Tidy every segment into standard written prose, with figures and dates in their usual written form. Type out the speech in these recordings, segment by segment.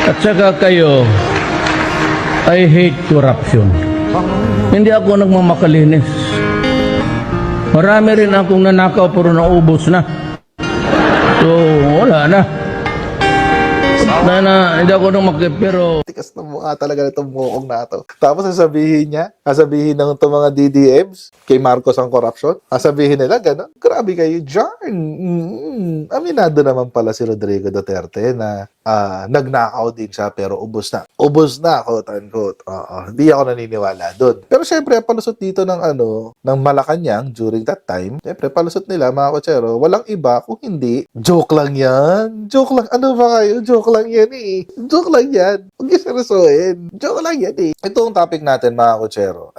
At saka kayo, I hate corruption. Hindi ako nagmamakalinis. Marami rin akong nanakaw pero naubos na. So, wala na. Hindi ako pero Tikas na mukha talaga itong mukhang na ito. Tapos sasabihin ng itong mga DDMs, kay Marcos ang corruption, sasabihin nila, gano'n, grabe kayo dyan. Aminado naman pala si Rodrigo Duterte na nagnakaw din siya pero ubos na. Ubos na, quote unquote. Hindi ako naniniwala doon. Pero syempre, palusot dito ng Malacanang during that time, syempre, palusot nila, mga kotsero, walang iba kung hindi, joke lang yan. Joke lang. Ano ba kayo? Joke lang yan eh. Joke lang yan. Huwag yung seryosohin. Joke lang yan eh. Itong topic natin, mga kotsero,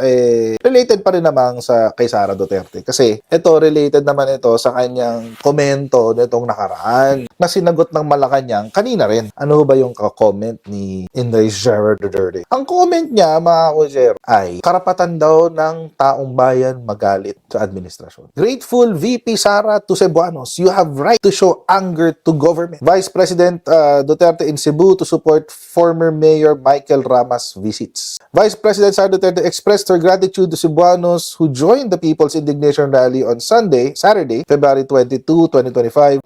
related pa rin naman kay Sara Duterte. Kasi ito, related naman ito sa kanyang komento nitong nakaraan na sinagot ng Malacanang kanina rin. Ano ba yung comment ni Inday Sara Duterte? Ang comment niya, mga kotsero, ay karapatan daw ng taong bayan magalit sa administrasyon. Grateful VP Sara to Cebuanos, you have right to show anger to government. Vice President Duterte in Cebu to support former Mayor Michael Rama's visits. Vice President Sara Duterte expressed her gratitude to Cebuanos who joined the People's Indignation Rally on Saturday, February 22, 2025.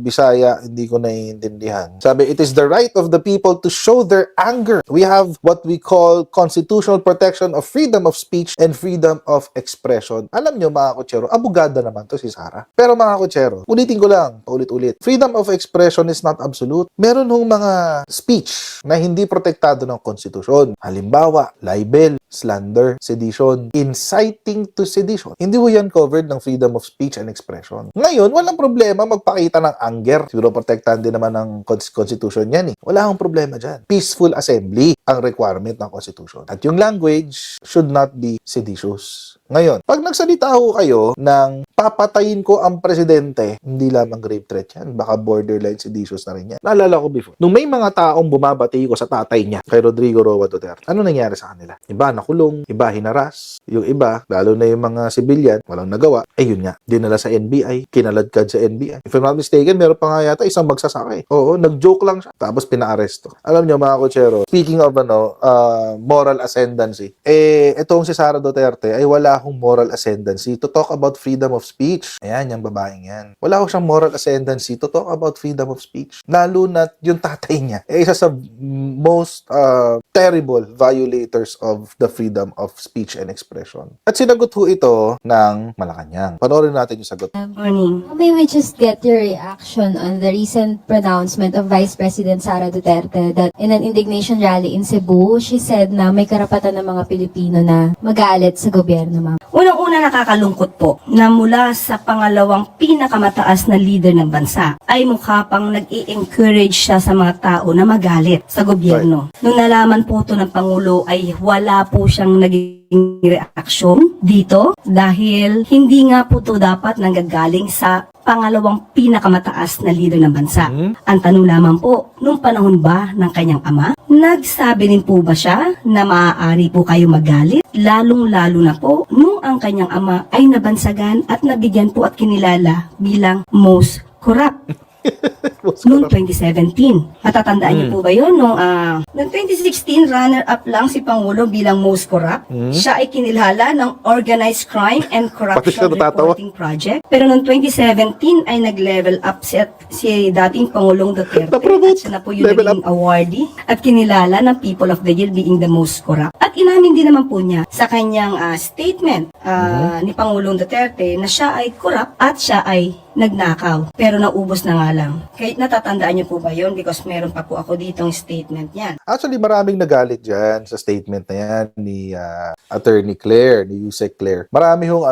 Bisaya, hindi ko naiintindihan. Sabi, it is the right of the people to show their anger. We have what we call constitutional protection of freedom of speech and freedom of expression. Alam nyo, mga kutsero, abogada naman to si Sara. Pero mga kutsero, ulitin ko lang, paulit-ulit. Freedom of expression is not absolute. Meron hong mga speech na hindi protektado ng konstitusyon. Halimbawa, libel, slander, sedition, inciting to sedition. Hindi ho yan covered ng freedom of speech and expression. Ngayon, walang problema magpakita ng anger. Siguro protektahan din naman ng constitution yan eh. Wala akong problema dyan. Peaceful assembly ang requirement ng constitution. At yung language should not be seditious. Ngayon, pag nagsalita ho kayo ng papatayin ko ang presidente, hindi lamang grave threat yan. Baka borderline seditious na rin yan. Naalala ko before, nung may mga taong bumabati ko sa tatay niya, kay Rodrigo Roa Duterte, ano nangyari sa kanila? Iba nakulong, iba hinaras, yung iba, lalo na yung mga civilian, walang nagawa, yun nga, dinala sa NBI, kinaladkad sa NBI. If I'm not mistaken, meron pa nga yata isang magsasaka. Oo, nag-joke lang siya, tapos pinaaresto. Alam niyo mga kotsero, speaking of moral ascendancy, itong si Sara Duterte ay wala akong moral ascendancy to talk about freedom of speech. Ayan, yung babaeng yan. Wala akong siyang moral ascendancy to talk about freedom of speech. Lalo na yung tatay niya, isa sa most terrible violators of the freedom of speech and expression. At sinagot ho ito ng Malacanang. Panoorin natin yung sagot. Good morning. May we just get your reaction on the recent pronouncement of Vice President Sara Duterte that in an indignation rally in Cebu, she said na may karapatan ng mga Pilipino na magalit sa gobyerno, ma'am. Unang-una, nakakalungkot po na mula sa pangalawang pinakamataas na leader ng bansa ay mukha pang nag-i-encourage siya sa mga tao na magalit sa gobyerno. Nung nalaman po ito ng Pangulo ay wala po siyang naging reaksyon dito dahil hindi nga po ito dapat nanggagaling sa pangalawang pinakamataas na leader ng bansa. Ang tanong lamang po, nung panahon ba ng kanyang ama, nagsabi rin po ba siya na maaari po kayo magalit? Lalong-lalo na po nung ang kanyang ama ay nabansagan at nabigyan po at kinilala bilang most corrupt. Noong 2017. Matatandaan niyo po ba yun? Noong 2016, runner-up lang si Pangulo bilang most corrupt. Siya ay kinilala ng Organized Crime and Corruption Reporting Project. Pero noong 2017 ay nag-level up si dating Pangulong Duterte. At siya na po yung naging awardee at kinilala ng People of the Year being the most corrupt. At inamin din naman po niya sa kanyang statement ni Pangulong Duterte na siya ay corrupt at siya ay nagnakaw. Pero naubos na nga lang. Kahit natatandaan niyo po ba yun? Because meron pa po ako ditong statement niyan. Actually, maraming nagalit dyan sa statement na yan ni Attorney Claire, ni Yusek Claire. Marami yung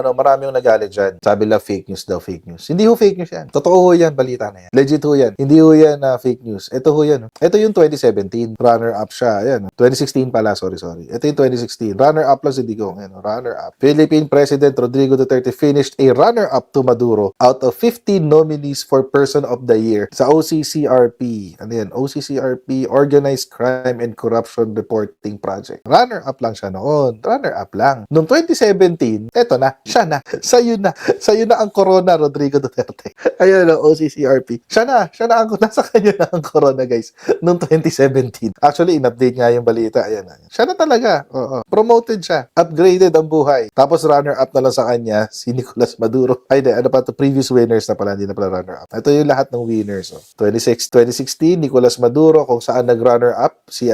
nagalit dyan. Sabi lang fake news daw, fake news. Hindi ho fake news yan. Totoo ho yan, balita na yan. Legit ho yan. Hindi ho yan fake news. Ito ho yan. Ito yung 2017. Runner-up siya. Ayan. 2016 pala, sorry. Ito yung 2016. Runner-up lang si Digong. Runner-up. Philippine President Rodrigo Duterte finished a runner-up to Maduro out of 15 nominees for Person of the Year sa OCCRP. Ano yan? OCCRP, Organized Crime and Corruption Reporting Project. Runner-up lang siya noon. Runner-up lang. Noong 2017, eto na, siya na. Sa'yo na. Sa'yo na ang corona, Rodrigo Duterte. Ayun, OCCRP. Siya na ang, nasa kanya na ang corona, guys. Noong 2017. Actually, in-update nga yung balita. Ayan na. Siya na talaga. Oo. Promoted siya. Upgraded ang buhay. Tapos runner-up na lang sa kanya, si Nicolas Maduro. Ay, ano pa ito? Previous winners na pala. Hindi na pala runner-up. Ito yung lahat ng winners. Oh. 2016, Nicolas Maduro, kung saan nag-runner-up si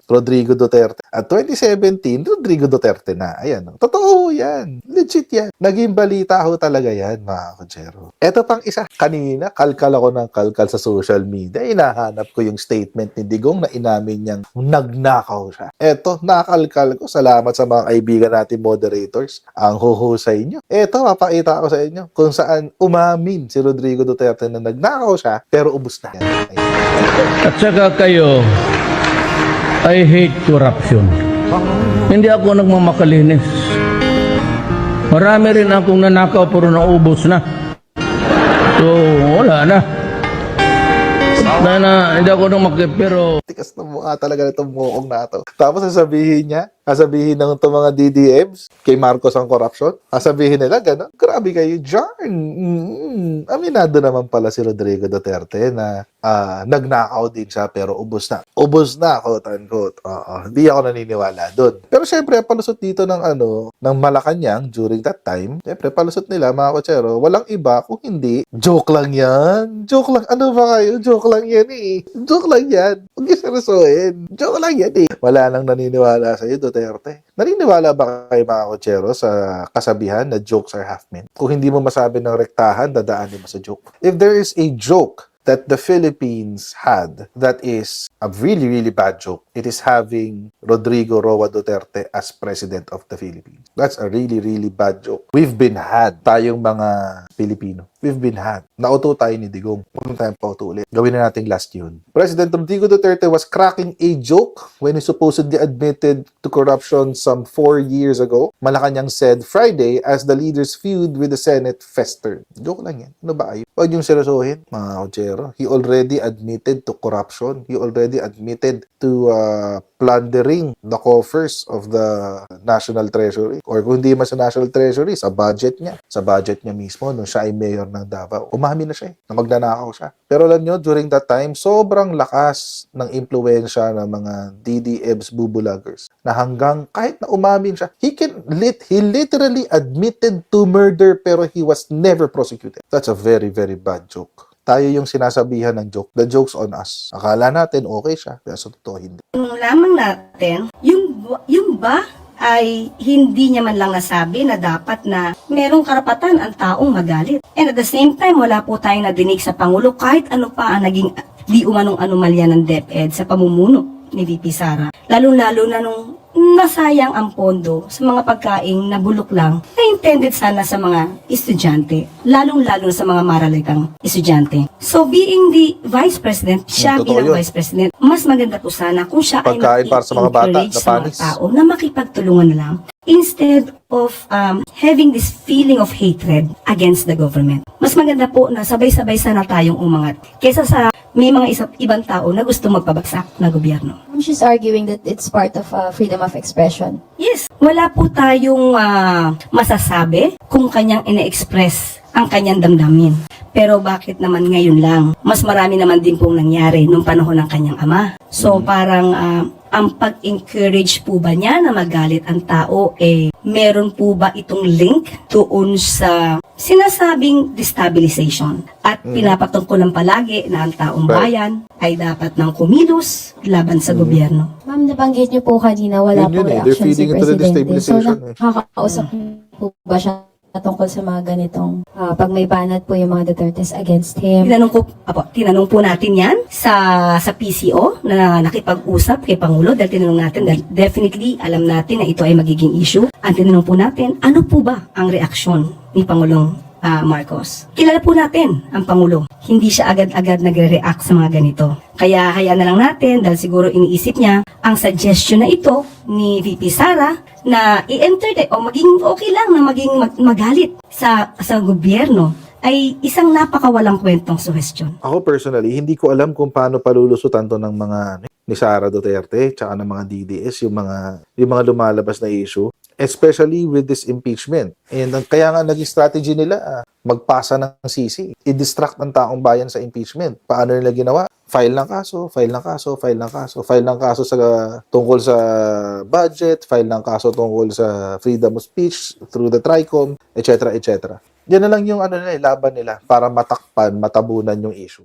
Rodrigo Duterte. At 2017, Rodrigo Duterte na. Ayan. Oh. Totoo yan. Legit yan. Naging balita ho talaga yan, mga kutsero. Ito pang isa. Kanina, kalkal ako ng kalkal sa social media. Hinahanap ko yung statement ni Digong na inamin niyang nagnakaw siya. Ito, nakalkal ko. Salamat sa mga kaibigan natin moderators. Ang huhusay nyo. Ito, mapakita ko sa inyo kung saan umamin si Rodrigo Duterte na nagnakaw siya pero ubus na. At saka kayo, I hate corruption. Hindi ako nagmamakalinis. Marami rin akong nanakaw pero naubos na. So, wala na. Hindi ako pero Tikas na mukha talaga itong mukhang na ito. Tapos sasabihin ng itong mga DDMs, kay Marcos ang corruption, sasabihin nila, gano'n, grabe kayo dyan. Aminado naman pala si Rodrigo Duterte na nagnakaw din siya pero ubos na. Ubos na, quote unquote. Hindi ako naniniwala doon. Pero syempre, palusot dito ng Malacanang during that time, syempre, palusot nila, mga kotsero, walang iba kung hindi, joke lang yan. Joke lang. Ano ba kayo? Joke lang yan eh. Joke lang yan. Huwag yung seryosohin. Joke lang yan eh. Wala nang naniniwala sa'yo, Duterte. Naniniwala ba kayo, mga kotsero, sa kasabihan na jokes are half meant? Kung hindi mo masabi ng rektahan, dadaanin mo sa joke. If there is a joke that the Philippines had that is a really, really bad joke, it is having Rodrigo Roa Duterte as President of the Philippines. That's a really, really bad joke. We've been had, tayong mga Pilipino. We've been had. Nauto tayo ni Digong. Huwag tayong pauto ulit. Gawin na natin last yun. President Rodrigo Duterte was cracking a joke when he supposedly admitted to corruption some 4 years ago. Malacanang said Friday as the leaders' feud with the Senate festered. Joke lang yan. Ano ba ayo? Huwag yung seryosohin, mga kotsero. He already admitted to corruption. He already admitted to plundering the coffers of the National Treasury. Or kung hindi man sa National Treasury, sa budget niya. Sa budget niya mismo, nung siya ay mayor ng Davao. Umamin na siya na magnanakaw siya. Pero alam nyo, during that time, sobrang lakas ng impluensya ng mga DDEBs, bubulagers, na hanggang kahit na umamin siya, he literally admitted to murder pero he was never prosecuted. That's a very, very bad joke. Tayo yung sinasabihan ng joke. The joke's on us. Akala natin okay siya, pero sa totoo hindi. Yung lamang natin, yung ba ay hindi niya man lang nasabi na dapat na merong karapatan ang taong magalit. And at the same time, wala po tayong nadinig sa Pangulo kahit ano pa ang naging di umanong anomalya ng DepEd sa pamumuno ni VP Sara. Lalo-lalo na nung nasayang ang pondo sa mga pagkaing na bulok lang na intended sana sa mga estudyante, lalong-lalo sa mga maralitang estudyante. So being the Vice President, siya Totoo bilang yun. Vice President, mas maganda po sana kung siya ay Pagkain para sa mga bata encourage na sa mga panis. tao na makipagtulungan na lang instead of having this feeling of hatred against the government. Mas maganda po na sabay-sabay sana tayong umangat kaysa sa may mga ibang tao na gusto magpabagsak na gobyerno. She's arguing that it's part of freedom of expression. Yes, wala po tayong masasabi kung kanyang ine-express ang kanyang damdamin. Pero bakit naman ngayon lang? Mas marami naman din pong nangyari nung panahon ng kanyang ama. So parang ang pag-encourage po ba niya na magalit ang tao, meron po ba itong link doon sa sinasabing destabilization? At pinapatungkulan palagi na ang taong bayan ay dapat nang kumilos laban sa gobyerno. Ma'am, nabanggit niyo po kanina wala Yun po yun eh. They're reaction si feeding into the Presidente. So, destabilization eh. nakakausap po ba siya tungkol sa mga ganitong pag may banat po yung mga Dutertes against him? Tinanong po natin yan sa PCO na nakipag-usap kay Pangulo dahil tinanong natin dahil definitely alam natin na ito ay magiging issue. Ang tinanong po natin, ano po ba ang reaksyon ni Pangulong Marcos? Kilala po natin ang Pangulo. Hindi siya agad-agad nagre-react sa mga ganito. Kaya hayaan na lang natin dahil siguro iniisip niya ang suggestion na ito ni VP Sara na i-entertain o maging okay lang na maging magalit sa gobyerno ay isang napakawalang kwentong suhestyon. Ako personally, hindi ko alam kung paano palulusutan to ng mga ni Sara Duterte tsaka ng mga DDS yung mga lumalabas na issue, especially with this impeachment. And kaya nga naging strategy nila magpasa ng CC, i-distract ang taong bayan sa impeachment. Paano nila ginawa? File ng kaso, file ng kaso, file ng kaso, file ng kaso tungkol sa budget, file ng kaso tungkol sa freedom of speech through the TRICOM, etc. etc. Yan na lang yung laban nila para matakpan, matabunan yung issue.